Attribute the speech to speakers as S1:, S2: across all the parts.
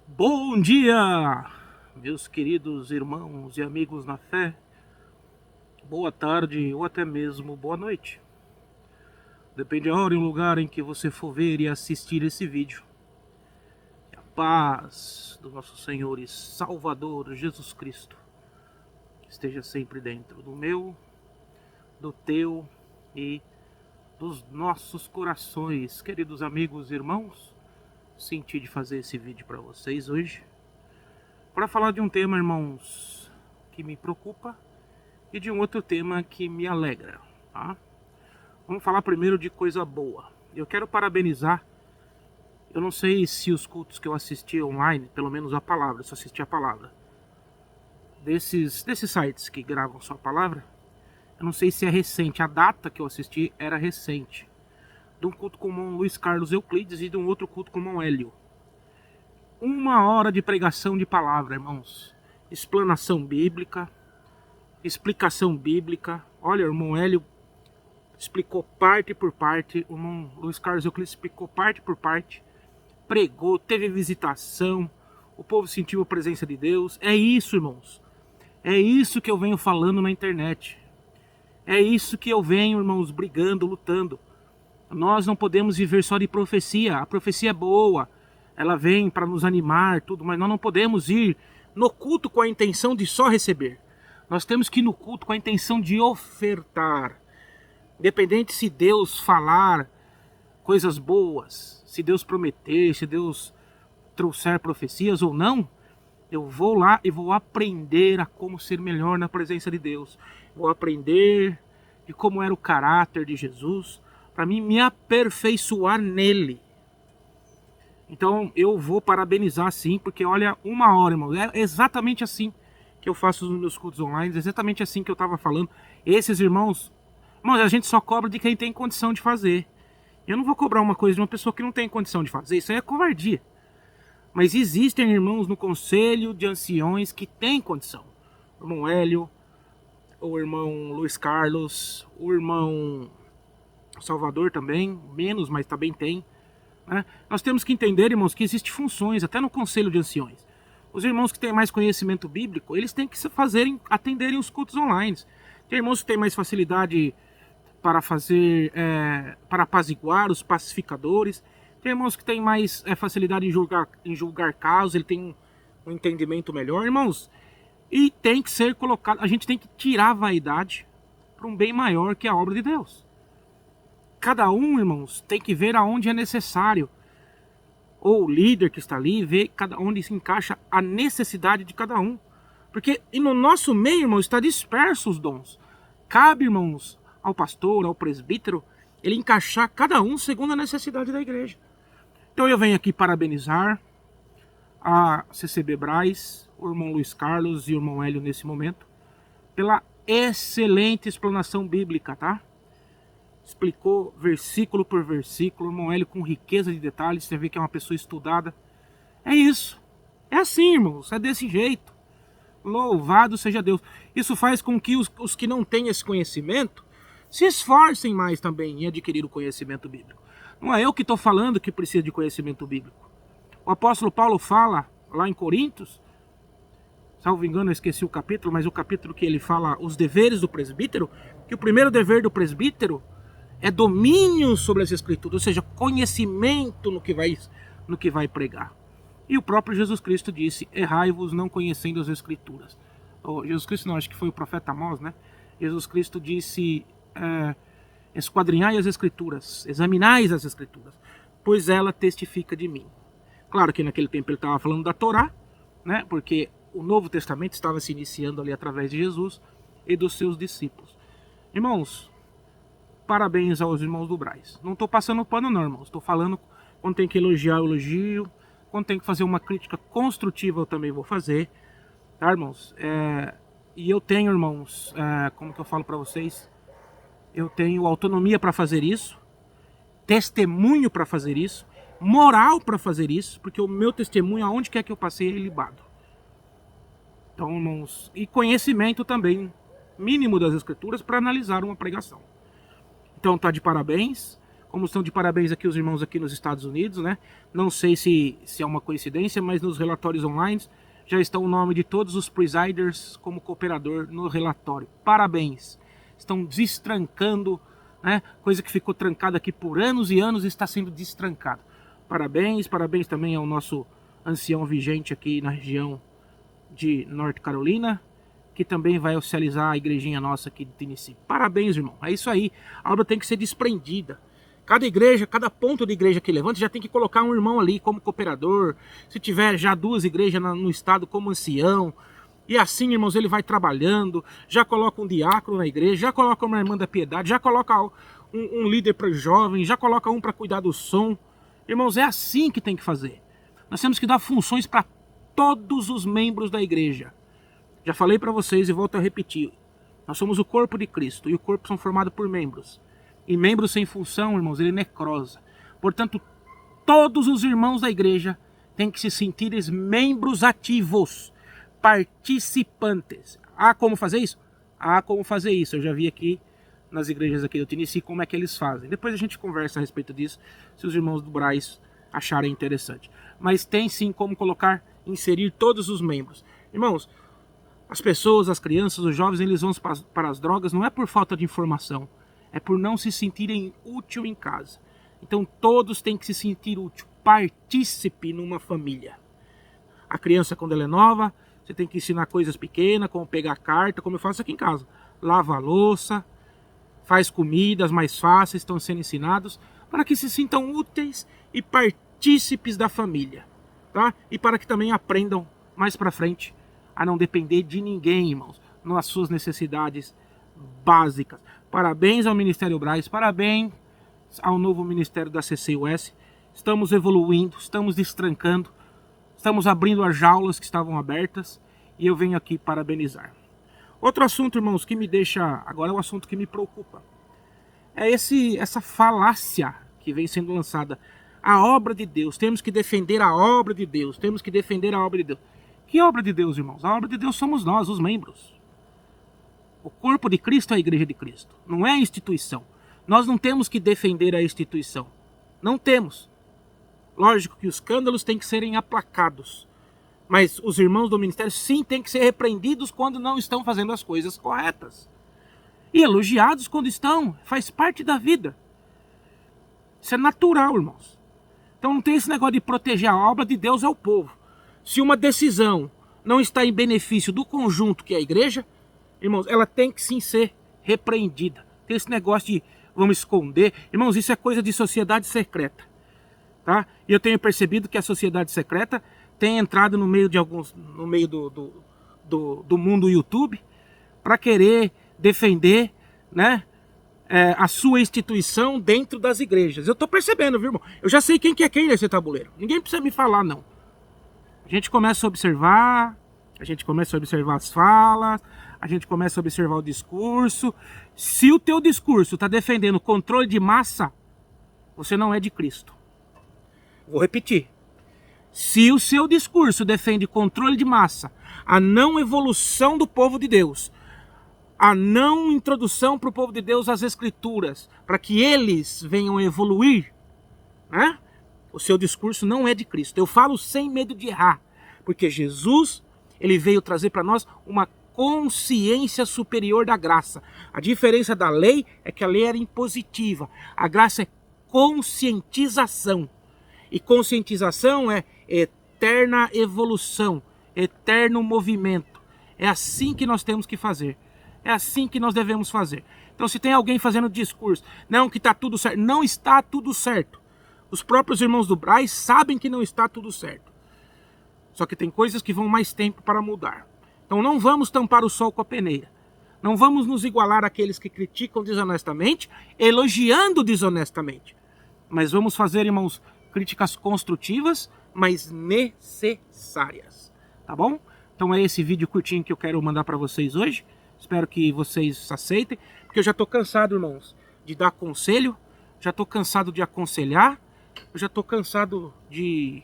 S1: Bom dia, meus queridos irmãos e amigos na fé. Boa tarde ou até mesmo boa noite. Depende da hora e o lugar em que você for ver e assistir esse vídeo. Que a paz do nosso Senhor e Salvador Jesus Cristo esteja sempre dentro do meu, do teu e dos nossos corações. Queridos amigos e irmãos, senti de fazer esse vídeo para vocês hoje, para falar de um tema, irmãos, que me preocupa e de um outro tema que me alegra, tá? Vamos falar primeiro de coisa boa. Eu quero parabenizar, eu não sei se os cultos que eu assisti online, pelo menos a palavra, só assisti a palavra, desses sites que gravam só a palavra, eu não sei se é recente, a data que eu assisti era recente, de um culto com o irmão Luiz Carlos Euclides e de um outro culto com o irmão Hélio. 1 hora de pregação de palavra, irmãos. Explanação bíblica, explicação bíblica. Olha, o irmão Hélio explicou parte por parte, o irmão Luiz Carlos Euclides explicou parte por parte, pregou, teve visitação, o povo sentiu a presença de Deus. É isso, irmãos. É isso que eu venho falando na internet. É isso que eu venho, irmãos, brigando, lutando. Nós não podemos viver só de profecia. A profecia é boa, ela vem para nos animar, tudo, mas nós não podemos ir no culto com a intenção de só receber. Nós temos que ir no culto com a intenção de ofertar. Independente se Deus falar coisas boas, se Deus prometer, se Deus trouxer profecias ou não, eu vou lá e vou aprender a como ser melhor na presença de Deus. Vou aprender de como era o caráter de Jesus, para mim me aperfeiçoar nele. Então eu vou parabenizar sim, porque olha, 1 hora, irmão, é exatamente assim que eu faço os meus cultos online, é exatamente assim que eu estava falando. Esses irmãos, a gente só cobra de quem tem condição de fazer. Eu não vou cobrar uma coisa de uma pessoa que não tem condição de fazer, isso aí é covardia. Mas existem irmãos no conselho de anciões que têm condição. O irmão Hélio, o irmão Luiz Carlos, o irmão Salvador também, menos, mas também tem. Né? Nós temos que entender, irmãos, que existem funções, até no conselho de anciões. Os irmãos que têm mais conhecimento bíblico, eles têm que atenderem os cultos online. Tem irmãos que têm mais facilidade para fazer, para apaziguar os pacificadores. Tem irmãos que têm mais facilidade em julgar casos, ele tem um entendimento melhor, irmãos. E tem que ser colocado, a gente tem que tirar a vaidade para um bem maior que a obra de Deus. Cada um, irmãos, tem que ver aonde é necessário. Ou o líder que está ali, ver onde se encaixa a necessidade de cada um. Porque e no nosso meio, irmãos, está disperso os dons. Cabe, irmãos, ao pastor, ao presbítero, ele encaixar cada um segundo a necessidade da igreja. Então eu venho aqui parabenizar a CCB Braz, o irmão Luiz Carlos e o irmão Hélio nesse momento, pela excelente explanação bíblica, tá? Explicou versículo por versículo, o irmão Hélio com riqueza de detalhes, você vê que é uma pessoa estudada. É isso. É assim, irmãos, é desse jeito. Louvado seja Deus. Isso faz com que os que não têm esse conhecimento se esforcem mais também em adquirir o conhecimento bíblico. Não é eu que estou falando que precisa de conhecimento bíblico. O apóstolo Paulo fala lá em Coríntios, salvo engano eu esqueci o capítulo, mas o capítulo que ele fala os deveres do presbítero, que o primeiro dever do presbítero é domínio sobre as escrituras, ou seja, conhecimento no que vai pregar. E o próprio Jesus Cristo disse, errai-vos não conhecendo as escrituras. Jesus Cristo não, acho que foi o profeta Amós, né? Jesus Cristo disse, esquadrinhai as escrituras, examinai as escrituras, pois ela testifica de mim. Claro que naquele tempo ele estava falando da Torá, né? Porque o Novo Testamento estava se iniciando ali através de Jesus e dos seus discípulos. Irmãos, parabéns aos irmãos do Braz. Não estou passando pano não, irmãos. Estou falando quando tem que elogiar, eu elogio. Quando tem que fazer uma crítica construtiva, eu também vou fazer. Tá, irmãos? E eu tenho, irmãos, como que eu falo para vocês? Eu tenho autonomia para fazer isso. Testemunho para fazer isso. Moral para fazer isso. Porque o meu testemunho, aonde quer que eu passei, é libado. Então, irmãos, e conhecimento também mínimo das escrituras para analisar uma pregação. Então tá de parabéns. Como estão de parabéns aqui os irmãos aqui nos Estados Unidos, né? Não sei se é uma coincidência, mas nos relatórios online já está o nome de todos os presiders como cooperador no relatório. Parabéns! Estão destrancando, né? Coisa que ficou trancada aqui por anos e anos está sendo destrancada. Parabéns, parabéns também ao nosso ancião vigente aqui na região de North Carolina, que também vai oficializar a igrejinha nossa aqui de Tennessee. Parabéns, irmão. É isso aí. A obra tem que ser desprendida. Cada igreja, cada ponto de igreja que levanta, já tem que colocar um irmão ali como cooperador. Se tiver já 2 igrejas no estado como ancião. E assim, irmãos, ele vai trabalhando. Já coloca um diácono na igreja, já coloca uma irmã da piedade, já coloca um líder para os jovens, já coloca um para cuidar do som. Irmãos, é assim que tem que fazer. Nós temos que dar funções para todos os membros da igreja. Já falei para vocês e volto a repetir. Nós somos o corpo de Cristo e o corpo são formados por membros. E membro sem função, irmãos, ele necrosa. Portanto, todos os irmãos da igreja têm que se sentir membros ativos, participantes. Ah, como fazer isso? Ah, como fazer isso? Eu já vi aqui nas igrejas aqui do Tennessee como é que eles fazem. Depois a gente conversa a respeito disso, se os irmãos do Braz acharem interessante. Mas tem sim como colocar, inserir todos os membros. Irmãos, as pessoas, as crianças, os jovens, eles vão para as drogas não é por falta de informação. É por não se sentirem útil em casa. Então todos têm que se sentir útil. Partícipe numa família. A criança, quando ela é nova, você tem que ensinar coisas pequenas, como pegar carta, como eu faço aqui em casa. Lava a louça, faz comidas mais fáceis, estão sendo ensinados, para que se sintam úteis e partícipes da família. Tá? E para que também aprendam mais para frente a não depender de ninguém, irmãos, nas suas necessidades básicas. Parabéns ao Ministério Braz, parabéns ao novo Ministério da CCUS. Estamos evoluindo, estamos destrancando, estamos abrindo as jaulas que estavam abertas e eu venho aqui parabenizar. Outro assunto, irmãos, que me deixa, agora é um assunto que me preocupa. É essa falácia que vem sendo lançada. A obra de Deus, temos que defender a obra de Deus, temos que defender a obra de Deus. Que obra de Deus, irmãos? A obra de Deus somos nós, os membros. O corpo de Cristo é a igreja de Cristo, não é a instituição. Nós não temos que defender a instituição. Não temos. Lógico que os escândalos têm que serem aplacados. Mas os irmãos do ministério sim têm que ser repreendidos quando não estão fazendo as coisas corretas. E elogiados quando estão. Faz parte da vida. Isso é natural, irmãos. Então não tem esse negócio de proteger a obra de Deus ao povo. Se uma decisão não está em benefício do conjunto que é a igreja, irmãos, ela tem que sim ser repreendida. Tem esse negócio de vamos esconder. Irmãos, isso é coisa de sociedade secreta. Tá? E eu tenho percebido que a sociedade secreta tem entrado no meio de alguns, no meio do mundo YouTube para querer defender, né, a sua instituição dentro das igrejas. Eu estou percebendo, viu, irmão? Eu já sei quem que é quem nesse tabuleiro. Ninguém precisa me falar, não. A gente começa a observar, a gente começa a observar as falas, a gente começa a observar o discurso. Se o teu discurso está defendendo controle de massa, você não é de Cristo. Vou repetir. Se o seu discurso defende controle de massa, a não evolução do povo de Deus, a não introdução para o povo de Deus às Escrituras, para que eles venham evoluir, né? O seu discurso não é de Cristo. Eu falo sem medo de errar, porque Jesus, ele veio trazer para nós uma consciência superior da graça. A diferença da lei é que a lei era impositiva. A graça é conscientização. E conscientização é eterna evolução, eterno movimento. É assim que nós temos que fazer. É assim que nós devemos fazer. Então se tem alguém fazendo discurso, não, que está tudo certo. Não está tudo certo. Os próprios irmãos do Braz sabem que não está tudo certo. Só que tem coisas que vão mais tempo para mudar. Então não vamos tampar o sol com a peneira. Não vamos nos igualar àqueles que criticam desonestamente, elogiando desonestamente. Mas vamos fazer, irmãos, críticas construtivas, mas necessárias. Tá bom? Então é esse vídeo curtinho que eu quero mandar para vocês hoje. Espero que vocês aceitem, porque eu já estou cansado, irmãos, de dar conselho. Já estou cansado de aconselhar. Eu já estou cansado de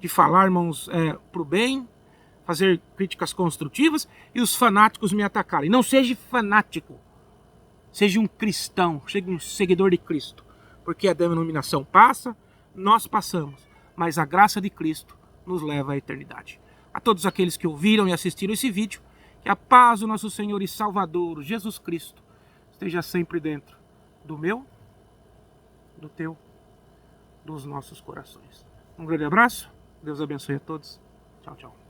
S1: falar, irmãos, pro bem, fazer críticas construtivas e os fanáticos me atacarem. Não seja fanático. Seja um cristão, seja um seguidor de Cristo. porque a denominação passa, nós passamos, mas a graça de Cristo nos leva à eternidade. A todos aqueles que ouviram e assistiram esse vídeo, que a paz do nosso Senhor e Salvador, Jesus Cristo, esteja sempre dentro do meu, do teu, dos nossos corações. Um grande abraço, Deus abençoe a todos. Tchau, tchau.